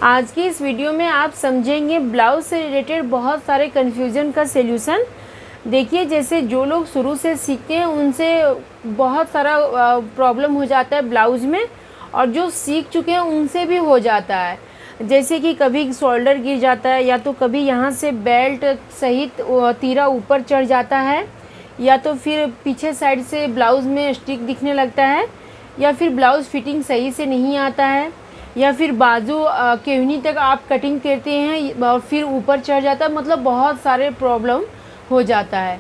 आज की इस वीडियो में आप समझेंगे ब्लाउज से रिलेटेड बहुत सारे कन्फ्यूज़न का सलूशन। देखिए, जैसे जो लोग शुरू से सीखते हैं उनसे बहुत सारा प्रॉब्लम हो जाता है ब्लाउज़ में, और जो सीख चुके हैं उनसे भी हो जाता है। जैसे कि कभी शोल्डर गिर जाता है, या तो कभी यहाँ से बेल्ट सहित तीरा ऊपर चढ़ जाता है, या तो फिर पीछे साइड से ब्लाउज़ में स्टिक दिखने लगता है, या फिर ब्लाउज़ फिटिंग सही से नहीं आता है, या फिर बाजू केवनी तक आप कटिंग करते हैं और फिर ऊपर चढ़ जाता है। मतलब बहुत सारे प्रॉब्लम हो जाता है।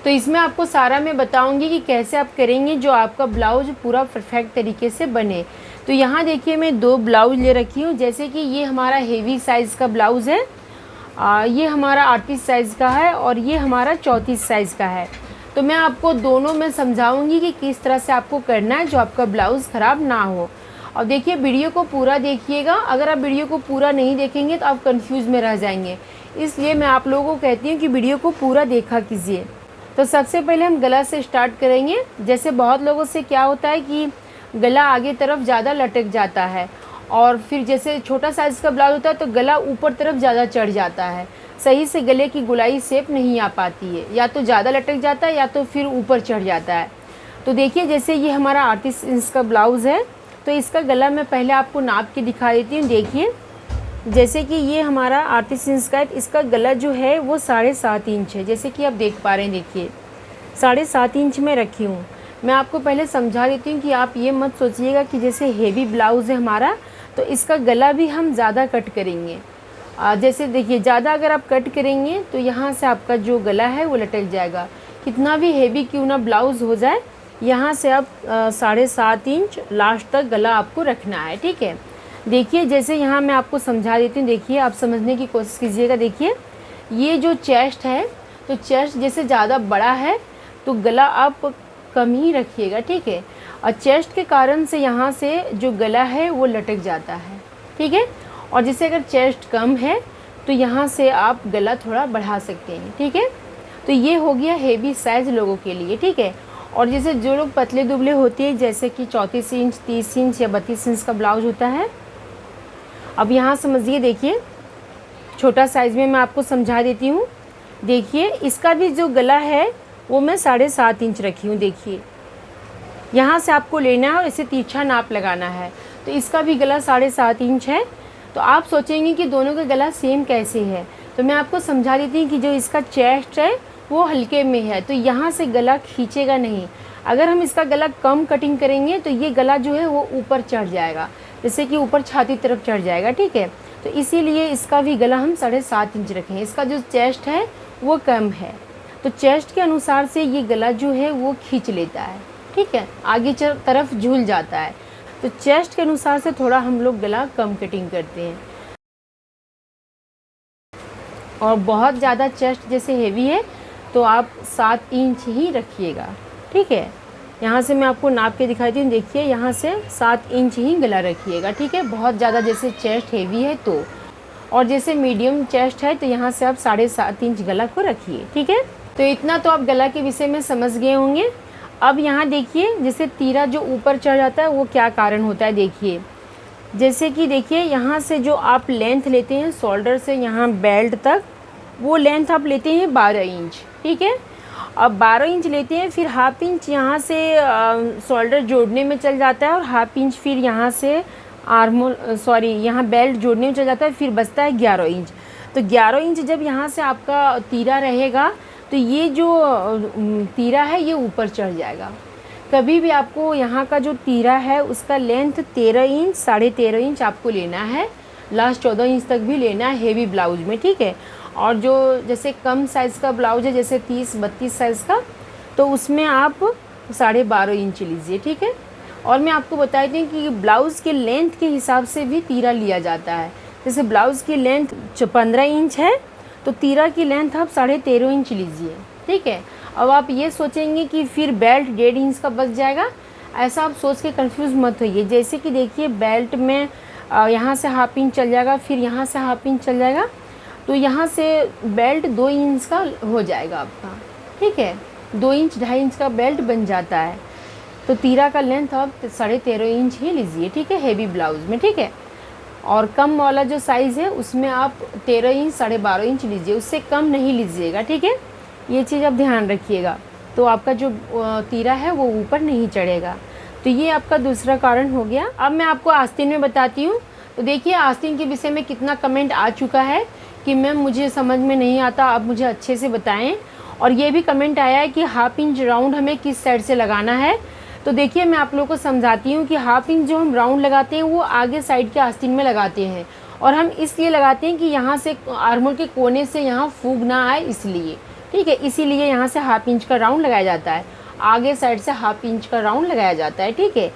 तो इसमें आपको सारा मैं बताऊंगी कि कैसे आप करेंगे जो आपका ब्लाउज पूरा परफेक्ट तरीके से बने। तो यहाँ देखिए, मैं 2 ब्लाउज ले रखी हूँ। जैसे कि ये हमारा हेवी साइज़ का ब्लाउज़ है, ये हमारा 38 साइज़ का है, और ये हमारा 34 साइज़ का है। तो मैं आपको दोनों में समझाऊंगी कि किस तरह से आपको करना है जो आपका ब्लाउज़ ख़राब ना हो। और देखिए, वीडियो को पूरा देखिएगा। अगर आप वीडियो को पूरा नहीं देखेंगे तो आप कंफ्यूज में रह जाएंगे, इसलिए मैं आप लोगों को कहती हूँ कि वीडियो को पूरा देखा कीजिए। तो सबसे पहले हम गला से स्टार्ट करेंगे। जैसे बहुत लोगों से क्या होता है कि गला आगे तरफ ज़्यादा लटक जाता है, और फिर जैसे छोटा साइज़ का ब्लाउज होता है तो गला ऊपर तरफ ज़्यादा चढ़ जाता है, सही से गले की गोलाई शेप नहीं आ पाती है, या तो ज़्यादा लटक जाता है या तो फिर ऊपर चढ़ जाता है। तो देखिए, जैसे ये हमारा 38 इंच का ब्लाउज़ है, तो इसका गला मैं पहले आपको नाप के दिखा देती हूँ। देखिए, जैसे कि ये हमारा 38 इंच का है, इसका गला जो है वो 7.5 इंच है। जैसे कि आप देख पा रहे हैं, देखिए 7.5 इंच में रखी हूँ। मैं आपको पहले समझा देती हूँ कि आप ये मत सोचिएगा कि जैसे हेवी ब्लाउज़ है हमारा तो इसका गला भी हम ज़्यादा कट करेंगे। जैसे देखिए, ज़्यादा अगर आप कट करेंगे तो यहाँ से आपका जो गला है वो लटक जाएगा। कितना भी हेवी क्यों ना ब्लाउज़ हो जाए, यहाँ से आप 7.5 इंच लास्ट तक गला आपको रखना है। ठीक है, देखिए जैसे यहाँ मैं आपको समझा देती हूँ। देखिए, आप समझने की कोशिश कीजिएगा। देखिए, ये जो चेस्ट है, तो चेस्ट जैसे ज़्यादा बड़ा है तो गला आप कम ही रखिएगा। ठीक है, और चेस्ट के कारण से यहाँ से जो गला है वो लटक जाता है। ठीक है, और जैसे अगर चेस्ट कम है तो यहाँ से आप गला थोड़ा बढ़ा सकते हैं। ठीक है, तो ये हो गया हेवी साइज़ लोगों के लिए। ठीक है, और जैसे जो लोग पतले दुबले होते हैं, जैसे कि 34 इंच, 30 इंच या 32 इंच का ब्लाउज होता है। अब यहाँ समझिए, देखिए छोटा साइज़ में मैं आपको समझा देती हूँ। देखिए, इसका भी जो गला है वो मैं 7.5 इंच रखी हूँ। देखिए, यहाँ से आपको लेना है और इसे तिरछा नाप लगाना है। तो इसका भी गला 7.5 इंच है। तो आप सोचेंगे कि दोनों का गला सेम कैसे है, तो मैं आपको समझा देती हूँ कि जो इसका चेस्ट है वो हल्के में है, तो यहाँ से गला खींचेगा नहीं। अगर हम इसका गला कम कटिंग करेंगे तो ये गला जो है वो ऊपर चढ़ जाएगा, जैसे कि ऊपर छाती तरफ चढ़ जाएगा। ठीक है, तो इसीलिए इसका भी गला हम 7.5 इंच रखें। इसका जो चेस्ट है वो कम है, तो चेस्ट के अनुसार से ये गला जो है वो खींच लेता है। ठीक है, आगे तरफ झूल जाता है, तो चेस्ट के अनुसार से थोड़ा हम लोग गला कम कटिंग करते हैं। और बहुत ज़्यादा चेस्ट जैसे हेवी है तो आप 7 इंच ही रखिएगा। ठीक है, यहाँ से मैं आपको नाप के दिखाती हूँ। देखिए, यहाँ से 7 इंच ही गला रखिएगा। ठीक है, बहुत ज़्यादा जैसे चेस्ट हेवी है तो, और जैसे मीडियम चेस्ट है तो यहाँ से आप 7.5 इंच गला को रखिए। ठीक है, तो इतना तो आप गला के विषय में समझ गए होंगे। अब यहाँ देखिए, जैसे तीरा जो ऊपर चढ़ जाता है वो क्या कारण होता है। देखिए, जैसे कि देखिए, यहाँ से जो आप लेंथ लेते हैं शोल्डर से यहाँ बेल्ट तक, वो लेंथ आप लेते हैं 12 इंच। ठीक है, अब 12 इंच लेते हैं, फिर हाफ इंच यहाँ से शोल्डर जोड़ने में चल जाता है, और हाफ इंच फिर यहाँ से यहाँ बेल्ट जोड़ने में चल जाता है, फिर बचता है 11 इंच। तो 11 इंच जब यहाँ से आपका तीरा रहेगा तो ये जो तीरा है ये ऊपर चढ़ जाएगा। कभी भी आपको यहाँ का जो तीरा है उसका लेंथ 13 इंच, 13.5 इंच आपको लेना है, लास्ट 14 इंच तक भी लेना है हेवी ब्लाउज में। ठीक है, और जो जैसे कम साइज़ का ब्लाउज है, जैसे 30-32 साइज़ का, तो उसमें आप 12.5 इंच लीजिए। ठीक है, और मैं आपको बताती हूँ कि ब्लाउज़ के लेंथ के हिसाब से भी तीरा लिया जाता है। जैसे ब्लाउज़ की लेंथ 15 इंच है तो तीरा की लेंथ आप 13.5 इंच लीजिए। ठीक है, अब आप ये सोचेंगे कि फिर बेल्ट 1.5 इंच का बच जाएगा, ऐसा आप सोच के कंफ्यूज मत होइए। जैसे कि देखिए, बेल्ट में यहाँ से हाफ इंच चल जाएगा, फिर यहाँ से हाफ इंच चल जाएगा, तो यहाँ से बेल्ट 2 इंच का हो जाएगा आपका। ठीक है, 2 इंच 2.5 इंच का बेल्ट बन जाता है। तो तीरा का लेंथ आप 13.5 इंच ही लीजिए। ठीक है, हेवी ब्लाउज़ में। ठीक है, और कम वाला जो साइज़ है उसमें आप 13 इंच 12.5 इंच लीजिए, उससे कम नहीं लीजिएगा, ठीक है। ये चीज़ आप ध्यान रखिएगा, तो आपका जो तीरा है वो ऊपर नहीं चढ़ेगा। तो ये आपका दूसरा कारण हो गया। अब मैं आपको आस्तीन में बताती हूँ। तो देखिए आस्तीन के विषय में कितना कमेंट आ चुका है कि मैम मुझे समझ में नहीं आता, आप मुझे अच्छे से बताएं। और ये भी कमेंट आया है कि हाफ इंच राउंड हमें किस साइड से लगाना है। तो देखिए मैं आप लोगों को समझाती हूँ कि हाफ इंच जो हम राउंड लगाते हैं वो आगे साइड के आस्तीन में लगाते हैं, और हम इसलिए लगाते हैं कि यहाँ से आर्मोल के कोने से यहाँ फूग ना आए, इसलिए, ठीक है। इसीलिए यहाँ से हाफ इंच का राउंड लगाया जाता है, आगे साइड से हाफ इंच का राउंड लगाया जाता है, ठीक है।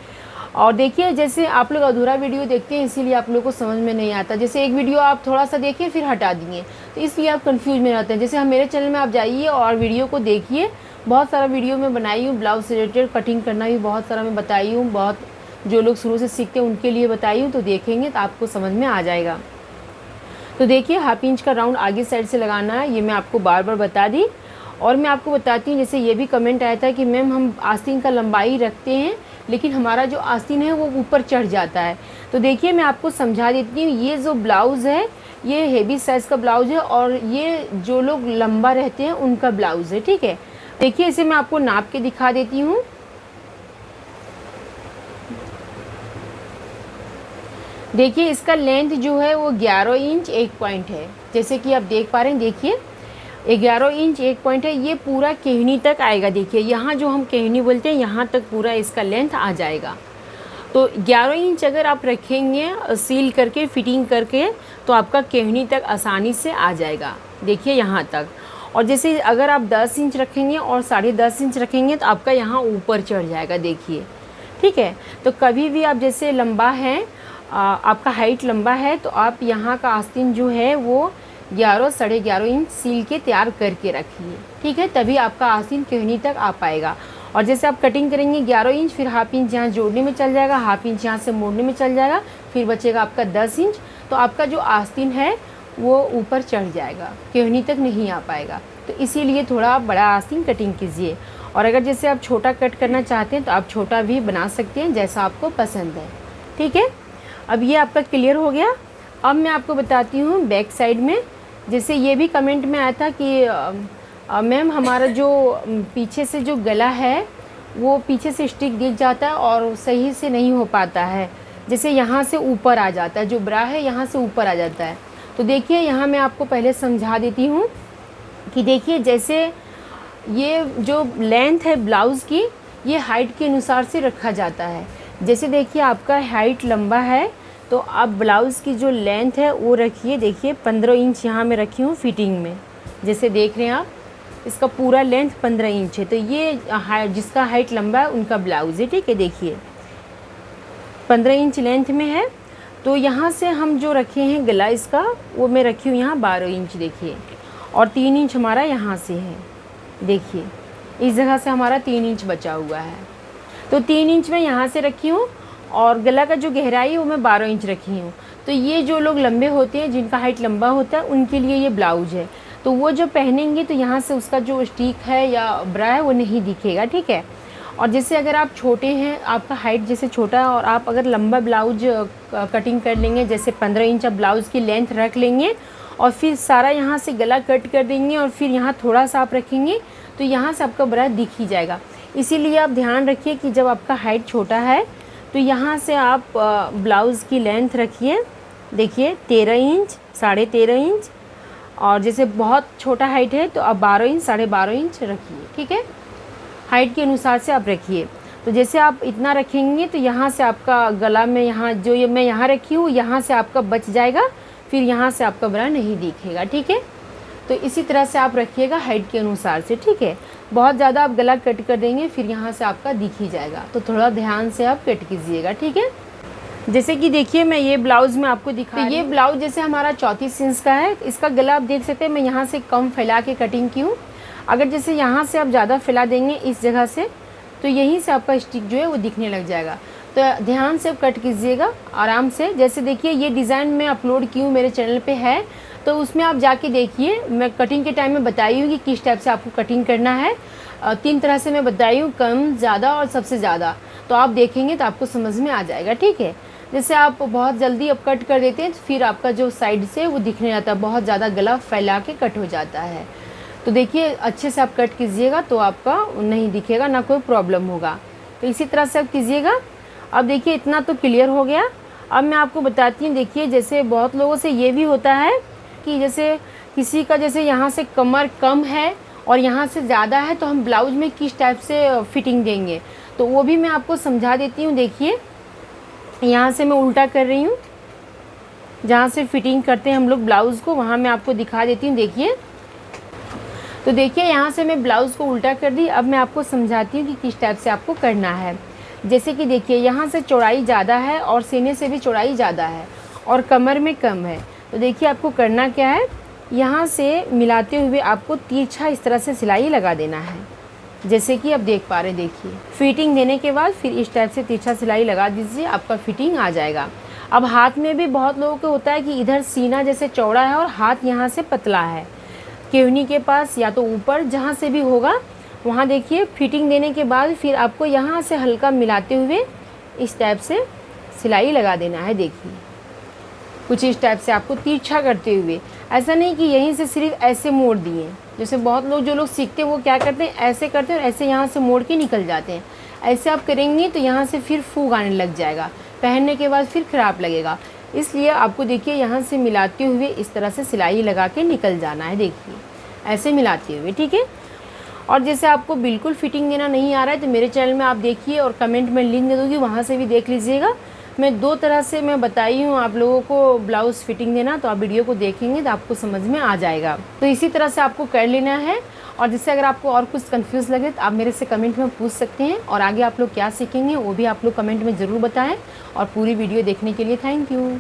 और देखिए जैसे आप लोग अधूरा वीडियो देखते हैं इसीलिए आप लोगों को समझ में नहीं आता। जैसे एक वीडियो आप थोड़ा सा देखिए फिर हटा दिए, तो इसलिए आप कंफ्यूज में रहते हैं। जैसे हम मेरे चैनल में आप जाइए और वीडियो को देखिए, बहुत सारा वीडियो मैं बनाई हूँ, ब्लाउज से रिलेटेड कटिंग करना भी बहुत सारा मैं बताई हूँ, बहुत जो लोग शुरू से सीखते हैं उनके लिए बताई हूँ, तो देखेंगे तो आपको समझ में आ जाएगा। तो देखिए हाफ इंच का राउंड आगे साइड से लगाना है, ये मैं आपको बार बार बता दी। और मैं आपको बताती हूँ, जैसे ये भी कमेंट आया था कि मैम हम आस्तीन का लंबाई रखते हैं लेकिन हमारा जो आस्तीन है वो ऊपर चढ़ जाता है। तो देखिए मैं आपको समझा देती हूँ, ये जो ब्लाउज़ है ये हेवी साइज़ का ब्लाउज़ है और ये जो लोग लंबा रहते हैं उनका ब्लाउज़ है, ठीक है। देखिए इसे मैं आपको नाप के दिखा देती हूँ। देखिए इसका लेंथ जो है वो 11 इंच 1 पॉइंट है, जैसे कि आप देख पा रहे हैं। देखिए 11 इंच 1 पॉइंट है, ये पूरा केहनी तक आएगा। देखिए यहाँ जो हम केहनी बोलते हैं यहाँ तक पूरा इसका लेंथ आ जाएगा। तो 11 इंच अगर आप रखेंगे सील करके फिटिंग करके तो आपका केहनी तक आसानी से आ जाएगा। देखिए यहाँ तक। और जैसे अगर आप 10 इंच रखेंगे और 10.5 इंच रखेंगे तो आपका यहाँ ऊपर चढ़ जाएगा, देखिए, ठीक है। तो कभी भी आप जैसे लंबा है, आपका हाइट लंबा है, तो आप यहाँ का आस्तीन जो है वो 11 11.5 इंच सील के तैयार करके रखिए, ठीक है, तभी आपका आस्तीन केहनी तक आ पाएगा। और जैसे आप कटिंग करेंगे 11 इंच, फिर हाफ इंच यहाँ जोड़ने में चल जाएगा, हाफ इंच यहाँ से मोड़ने में चल जाएगा, फिर बचेगा आपका 10 इंच, तो आपका जो आस्तीन है वो ऊपर चढ़ जाएगा, केहनी तक नहीं आ पाएगा। तो इसीलिए थोड़ा आप बड़ा आस्तीन कटिंग कीजिए। और अगर जैसे आप छोटा कट करना चाहते हैं तो आप छोटा भी बना सकते हैं, जैसा आपको पसंद है, ठीक है। अब ये आपका क्लियर हो गया। अब मैं आपको बताती हूँ बैक साइड में। जैसे ये भी कमेंट में आया था कि मैम हमारा जो पीछे से जो गला है वो पीछे से स्टिक दिख जाता है और सही से नहीं हो पाता है, जैसे यहाँ से ऊपर आ जाता है, जो ब्रा है यहाँ से ऊपर आ जाता है। तो देखिए यहाँ मैं आपको पहले समझा देती हूँ कि देखिए जैसे ये जो लेंथ है ब्लाउज़ की ये हाइट के अनुसार से रखा जाता है। जैसे देखिए आपका हाइट लंबा है तो आप ब्लाउज़ की जो लेंथ है वो रखिए। देखिए 15 इंच यहाँ मैं रखी हूँ फिटिंग में, जैसे देख रहे हैं आप, इसका पूरा लेंथ 15 इंच है। तो ये जिसका हाइट लंबा है उनका ब्लाउज़ है, ठीक है। देखिए 15 इंच लेंथ में है। तो यहाँ से हम जो रखे हैं गला इसका वो मैं रखी हूँ यहाँ 12 इंच, देखिए, और 3 इंच हमारा यहाँ से है। देखिए इस जगह से हमारा 3 इंच बचा हुआ है, तो 3 इंच मैं यहाँ से रखी हूँ और गला का जो गहराई है वो मैं 12 इंच रखी हूँ। तो ये जो लोग लंबे होते हैं, जिनका हाइट लंबा होता है, उनके लिए ये ब्लाउज है। तो वो जो पहनेंगे तो यहाँ से उसका जो स्टिक है या ब्रा है वो नहीं दिखेगा, ठीक है। और जैसे अगर आप छोटे हैं, आपका हाइट जैसे छोटा है और आप अगर लंबा ब्लाउज कटिंग कर लेंगे, जैसे 15 इंच आप ब्लाउज़ की लेंथ रख लेंगे और फिर सारा यहाँ से गला कट कर देंगे और फिर यहाँ थोड़ा सा आप रखेंगे तो यहाँ से आपका ब्रा दिख ही जाएगा। इसीलिए आप ध्यान रखिए कि जब आपका हाइट छोटा है तो यहाँ से आप ब्लाउज़ की लेंथ रखिए। देखिए 13 इंच 13.5 इंच, और जैसे बहुत छोटा हाइट है तो आप 12 इंच 12.5 इंच रखिए, ठीक है। हाइट के अनुसार से आप रखिए। तो जैसे आप इतना रखेंगे तो यहाँ से आपका गला में यहाँ जो ये मैं यहाँ रखी हूँ यहाँ से आपका बच जाएगा, फिर यहाँ से आपका ब्रा नहीं दिखेगा, ठीक है। तो इसी तरह से आप रखिएगा हाइट के अनुसार से, ठीक है। बहुत ज़्यादा आप गला कट कर देंगे फिर यहाँ से आपका दिख ही जाएगा, तो थोड़ा ध्यान से आप कट कीजिएगा, ठीक है। जैसे कि देखिए मैं ये ब्लाउज़ में आपको दिखा, तो ये ब्लाउज़ जैसे हमारा 34 इंच का है, इसका गला आप देख सकते हैं मैं यहाँ से कम फैला के कटिंग की हूँ। अगर जैसे यहाँ से आप ज़्यादा फैला देंगे इस जगह से तो यहीं से आपका स्टिक जो है वो दिखने लग जाएगा। तो ध्यान से कट कीजिएगा आराम से। जैसे देखिए ये डिज़ाइन मैं अपलोड की हूँ मेरे चैनल पे है, तो उसमें आप जाके देखिए। मैं कटिंग के टाइम में बताई हूँ कि किस टाइप से आपको कटिंग करना है। 3 तरह से मैं बताई हूँ, कम, ज़्यादा और सबसे ज़्यादा। तो आप देखेंगे तो आपको समझ में आ जाएगा, ठीक है। जैसे आप बहुत जल्दी अब कट कर देते हैं तो फिर आपका जो साइड से वो दिखने जाता है, बहुत ज़्यादा गला फैला के कट हो जाता है। तो देखिए अच्छे से आप कट कीजिएगा तो आपका नहीं दिखेगा, ना कोई प्रॉब्लम होगा। तो इसी तरह से आप कीजिएगा। अब देखिए इतना तो क्लियर हो गया। अब मैं आपको बताती हूँ, देखिए जैसे बहुत लोगों से ये भी होता है कि जैसे किसी का जैसे यहाँ से कमर कम है और यहाँ से ज़्यादा है, तो हम ब्लाउज में किस टाइप से फिटिंग देंगे, तो वो भी मैं आपको समझा देती हूँ। देखिए यहाँ से मैं उल्टा कर रही हूँ, जहाँ से फिटिंग करते हैं हम लोग ब्लाउज़ को, वहाँ मैं आपको दिखा देती हूँ। देखिए तो देखिए यहाँ से मैं ब्लाउज़ को उल्टा कर दी। अब मैं आपको समझाती हूँ कि किस टाइप से आपको करना है। जैसे कि देखिए यहाँ से चौड़ाई ज़्यादा है और सीने से भी चौड़ाई ज़्यादा है और कमर में कम है। तो देखिए आपको करना क्या है, यहाँ से मिलाते हुए आपको तिरछा इस तरह से सिलाई लगा देना है, जैसे कि आप देख पा रहे हैं। देखिए फिटिंग देने के बाद फिर इस टाइप से तिरछा सिलाई लगा दीजिए, आपका फिटिंग आ जाएगा। अब हाथ में भी बहुत लोगों को होता है कि इधर सीना जैसे चौड़ा है और हाथ यहाँ से पतला है, केवनी के पास या तो ऊपर जहाँ से भी होगा वहाँ देखिए फिटिंग देने के बाद फिर आपको यहाँ से हल्का मिलाते हुए इस टाइप से सिलाई लगा देना है। देखिए कुछ इस टाइप से आपको तिरछा करते हुए, ऐसा नहीं कि यहीं से सिर्फ ऐसे मोड़ दिए। जैसे बहुत लोग जो लोग सीखते हैं वो क्या करते हैं, ऐसे करते हैं और ऐसे यहाँ से मोड़ के निकल जाते हैं। ऐसे आप करेंगे तो यहाँ से फिर फूग आने लग जाएगा, पहनने के बाद फिर ख़राब लगेगा। इसलिए आपको देखिए यहाँ से मिलाते हुए इस तरह से सिलाई लगा के निकल जाना है। देखिए ऐसे मिलाते हुए, ठीक है। और जैसे आपको बिल्कुल फिटिंग देना नहीं आ रहा है तो मेरे चैनल में आप देखिए और कमेंट में लिंक दे दूँगी, वहाँ से भी देख लीजिएगा। मैं 2 तरह से मैं बताई हूँ आप लोगों को ब्लाउज़ फिटिंग देना, तो आप वीडियो को देखेंगे तो आपको समझ में आ जाएगा। तो इसी तरह से आपको कर लेना है। और जैसे अगर आपको और कुछ कंफ्यूज लगे तो आप मेरे से कमेंट में पूछ सकते हैं, और आगे आप लोग क्या सीखेंगे वो भी आप लोग कमेंट में ज़रूर बताएं। और पूरी वीडियो देखने के लिए थैंक यू।